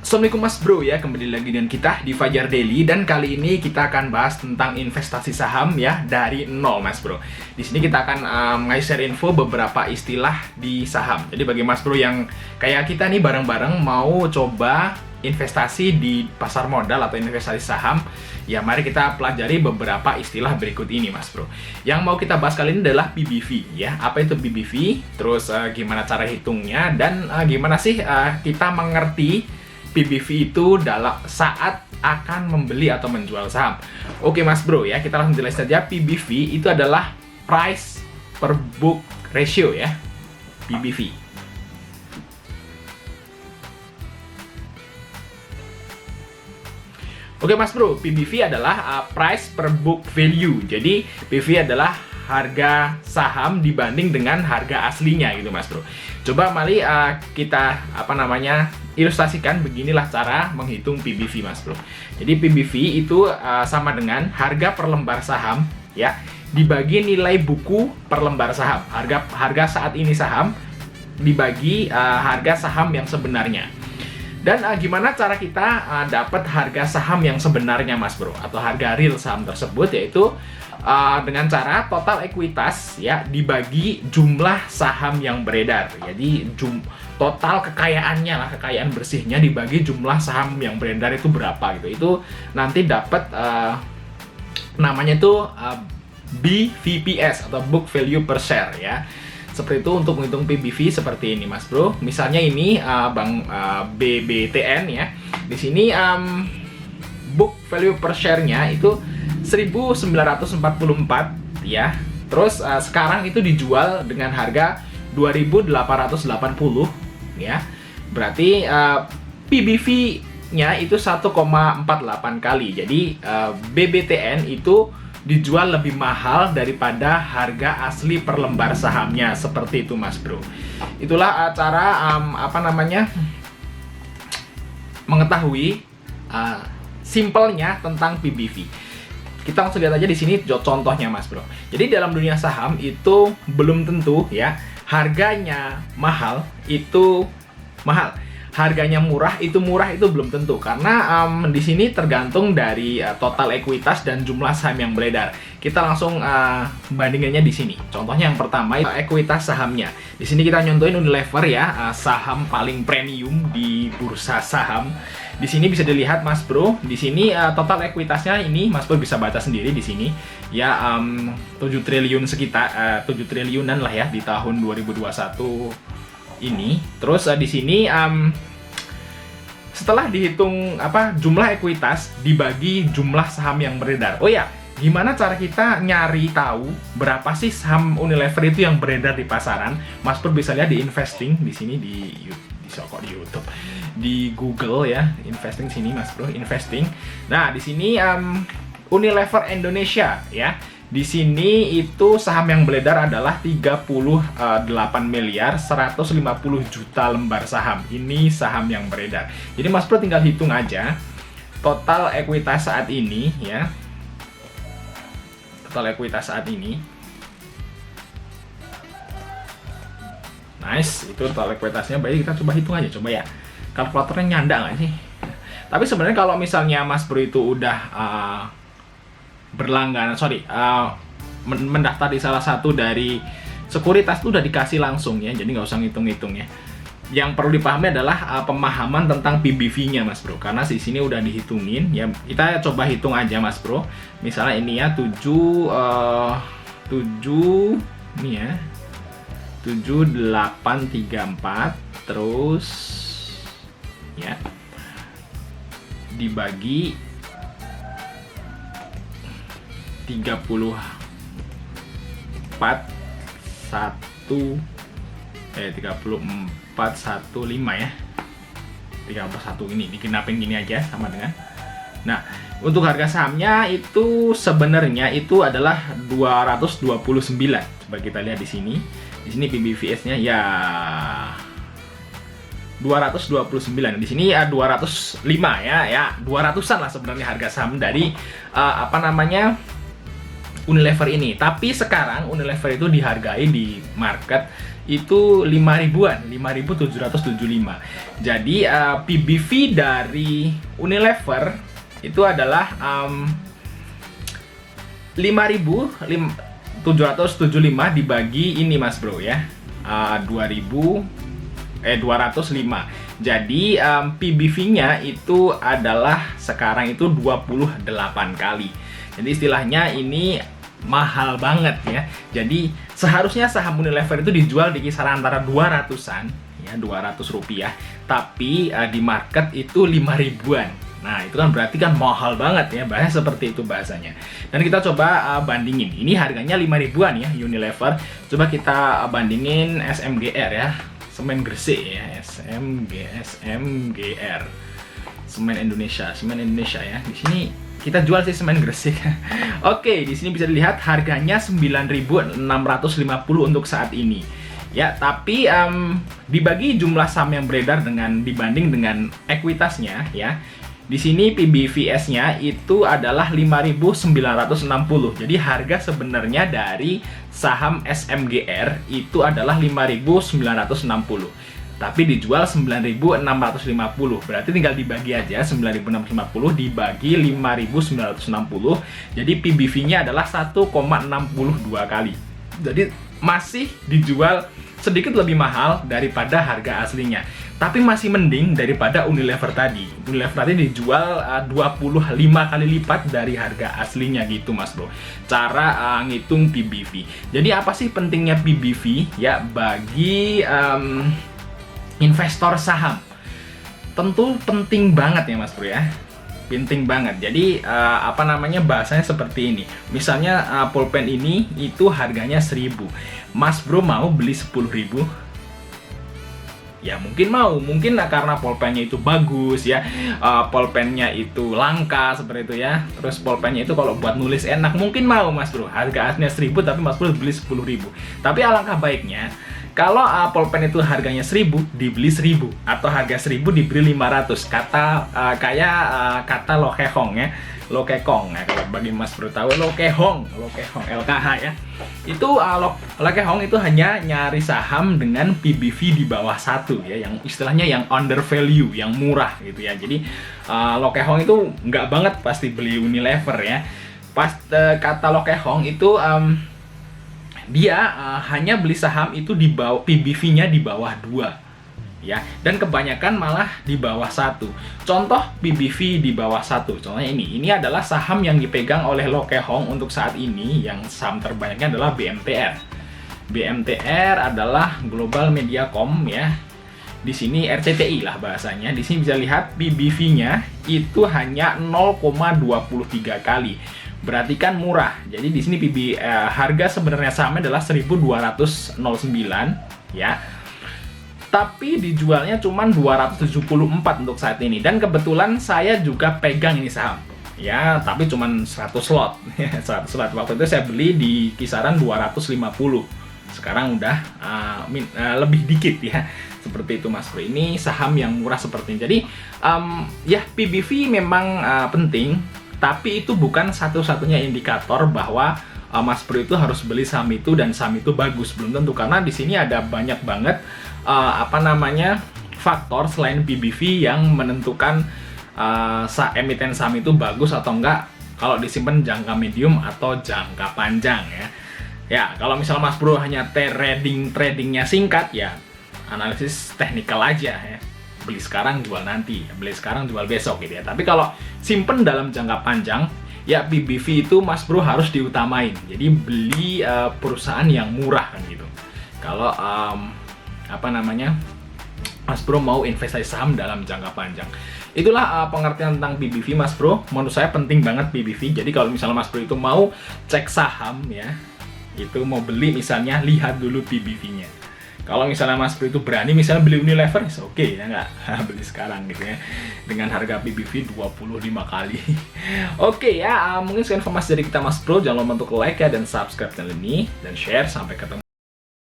Assalamualaikum Mas Bro ya, kembali lagi dengan kita di Fajar Daily dan kali ini kita akan bahas tentang investasi saham ya dari nol Mas Bro. Di sini kita akan nge-share info beberapa istilah di saham. Jadi bagi Mas Bro yang kayak kita nih bareng-bareng mau coba investasi di pasar modal atau investasi saham, ya mari kita pelajari beberapa istilah berikut ini Mas Bro. Yang mau kita bahas kali ini adalah PBV ya. Apa itu PBV? Terus gimana cara hitungnya dan gimana sih kita mengerti PBV itu dalam saat akan membeli atau menjual saham. Oke Mas Bro ya, kita langsung jelas saja. PBV itu adalah price per book ratio ya. PBV. Oke Mas Bro, PBV adalah price per book value. Jadi PBV adalah harga saham dibanding dengan harga aslinya gitu Mas Bro. Coba mari kita ilustrasikan. Beginilah cara menghitung PBV Mas Bro. Jadi PBV itu sama dengan harga per lembar saham ya dibagi nilai buku per lembar saham. Harga saat ini saham dibagi harga saham yang sebenarnya. Dan gimana cara kita dapat harga saham yang sebenarnya Mas Bro, atau harga real saham tersebut, yaitu dengan cara total ekuitas ya dibagi jumlah saham yang beredar. Jadi total kekayaannya lah, kekayaan bersihnya dibagi jumlah saham yang beredar itu berapa gitu. Itu nanti dapat namanya itu BVPS atau book value per share ya. Seperti itu untuk menghitung PBV seperti ini Mas Bro. Misalnya ini Bank BBTN ya. Di sini book value per share-nya itu 1944 ya. Terus sekarang itu dijual dengan harga 2.880 ya. Berarti PBV-nya itu 1,48 kali. Jadi BBTN itu dijual lebih mahal daripada harga asli per lembar sahamnya, seperti itu Mas Bro. Itulah cara mengetahui simpelnya tentang PBV. Kita langsung lihat aja di sini contohnya Mas Bro. Jadi dalam dunia saham itu belum tentu ya harganya mahal itu mahal. Harganya murah itu belum tentu, karena di sini tergantung dari total ekuitas dan jumlah saham yang beredar. Kita langsung bandingannya di sini. Contohnya yang pertama itu ekuitas sahamnya. Di sini kita nyontohin Unilever ya, saham paling premium di bursa saham. Di sini bisa dilihat Mas Bro, di sini total ekuitasnya ini Mas Bro bisa baca sendiri di sini ya, 7 triliun sekitar 7 triliunan lah ya di tahun 2021 ini. Terus di sini setelah dihitung jumlah ekuitas dibagi jumlah saham yang beredar. Oh ya, gimana cara kita nyari tahu berapa sih saham Unilever itu yang beredar di pasaran? Mas Bro bisa lihat di investing di sini di YouTube, di Google ya, investing sini Mas Bro, investing. Nah, di sini Unilever Indonesia ya. Di sini itu saham yang beredar adalah 38.150.000.000 lembar saham. Ini saham yang beredar. Jadi Mas Bro tinggal hitung aja total ekuitas saat ini ya. Total ekuitas saat ini. Nice, itu total ekuitasnya. Baik, kita coba hitung aja coba ya. Kalkulatornya nyanda nggak sih? Tapi sebenarnya kalau misalnya Mas Bro itu udah mendaftar di salah satu dari sekuritas itu udah dikasih langsung ya, jadi nggak usah ngitung-ngitung ya. Yang perlu dipahami adalah pemahaman tentang PBV-nya Mas Bro, karena di sini udah dihitungin ya. Kita coba hitung aja Mas Bro. Misalnya ini ya 7 ini ya 7834 terus ya dibagi 34 115 ya. 31 ini digenapin gini aja sama dengan. Nah, untuk harga sahamnya itu sebenarnya itu adalah 229. Coba kita lihat di sini. Di sini PBVS-nya ya 229. Di sini ya 205 ya 200-an lah sebenarnya harga saham dari Unilever ini. Tapi sekarang Unilever itu dihargai di market itu 5 ribuan, 5.775. Jadi PBV dari Unilever itu adalah 5.775 dibagi ini Mas Bro ya, 205. Jadi PBV-nya itu adalah sekarang itu 28 kali. Jadi istilahnya ini mahal banget ya. Jadi seharusnya saham Unilever itu dijual di kisaran antara 200-an ya, 200 rupiah. Tapi di market itu 5 ribuan. Nah, itu kan berarti kan mahal banget ya, bahasanya seperti itu bahasanya. Dan kita coba bandingin. Ini harganya 5 ribuan ya Unilever. Coba kita bandingin SMGR ya. Semen Gresik ya, SMGR. Semen Indonesia ya. Di sini kita jual sih semen Gresik. Oke, di sini bisa dilihat harganya 9.650 untuk saat ini. Ya, tapi dibagi jumlah saham yang beredar dibanding dengan ekuitasnya ya. Di sini PBVS-nya itu adalah 5.960. Jadi harga sebenarnya dari saham SMGR itu adalah 5.960. Tapi dijual 9.650. Berarti tinggal dibagi aja 9.650 dibagi 5.960. Jadi PBV-nya adalah 1,62 kali. Jadi masih dijual sedikit lebih mahal daripada harga aslinya. Tapi masih mending daripada Unilever tadi. Unilever tadi dijual 25 kali lipat dari harga aslinya gitu Mas Bro. Cara ngitung PBV. Jadi apa sih pentingnya PBV ya bagi investor saham? Tentu penting banget ya Mas Bro ya. Penting banget. Jadi bahasanya seperti ini. Misalnya pulpen ini itu harganya 1.000. Mas Bro mau beli 10.000? Ya mungkin mau, mungkin karena pulpennya itu bagus ya, pulpennya itu langka seperti itu ya. Terus pulpennya itu kalau buat nulis enak, mungkin mau Mas Bro. Harga aslinya 1.000 tapi Mas Bro beli 10.000. Tapi alangkah baiknya kalau pulpen itu harganya 1.000 dibeli 1.000 atau harga 1.000 dibeli 500. Kata Lokehong ya. Lokekong ya, kalau bagi Mas Bro tahu Lokehong LKH ya. Itu Lokehong itu hanya nyari saham dengan PBV di bawah 1 ya, yang istilahnya yang under value, yang murah gitu ya. Jadi Lokehong itu nggak banget pasti beli Unilever ya. Kata Lokehong itu dia hanya beli saham itu di bawah PBV-nya di bawah 2. Ya, dan kebanyakan malah di bawah 1. Contoh PBV di bawah 1. Contohnya ini adalah saham yang dipegang oleh Lokehong untuk saat ini, yang saham terbanyaknya adalah BMTR. BMTR adalah Global Mediacom ya. Di sini RCTI lah bahasanya. Di sini bisa lihat PBV-nya itu hanya 0,23 kali. Berarti kan murah. Jadi di sini harga sebenarnya sahamnya adalah 1.209 ya. Tapi dijualnya cuma 274 untuk saat ini. Dan kebetulan saya juga pegang ini saham. Ya, tapi cuma 100 lot. 100 lot. Waktu itu saya beli di kisaran 250. Sekarang udah lebih dikit ya. Seperti itu Mas Bro. Ini saham yang murah seperti ini. Jadi ya PBV memang penting, tapi itu bukan satu-satunya indikator bahwa Mas Bro itu harus beli saham itu dan saham itu bagus. Belum tentu, karena di sini ada banyak banget faktor selain PBV yang menentukan emiten saham itu bagus atau enggak kalau disimpan jangka medium atau jangka panjang ya. Ya, kalau misalnya Mas Bro hanya tradingnya singkat ya, analisis teknikal aja ya. Beli sekarang jual nanti, beli sekarang jual besok gitu ya. Tapi kalau simpen dalam jangka panjang ya, PBV itu Mas Bro harus diutamain. Jadi beli perusahaan yang murah kan gitu. Kalau Mas Bro mau investasi saham dalam jangka panjang. Itulah pengertian tentang PBV Mas Bro. Menurut saya penting banget PBV. Jadi kalau misalnya Mas Bro itu mau cek saham ya, itu mau beli misalnya, lihat dulu PBV-nya. Kalau misalnya Mas Bro itu berani misalnya beli Unilever, oke ya nggak beli sekarang gitu ya, dengan harga PBV 25 kali. Oke ya, mungkin sekian informasi dari kita Mas Bro. Jangan lupa untuk like ya dan subscribe channel ini dan share. Sampai ketemu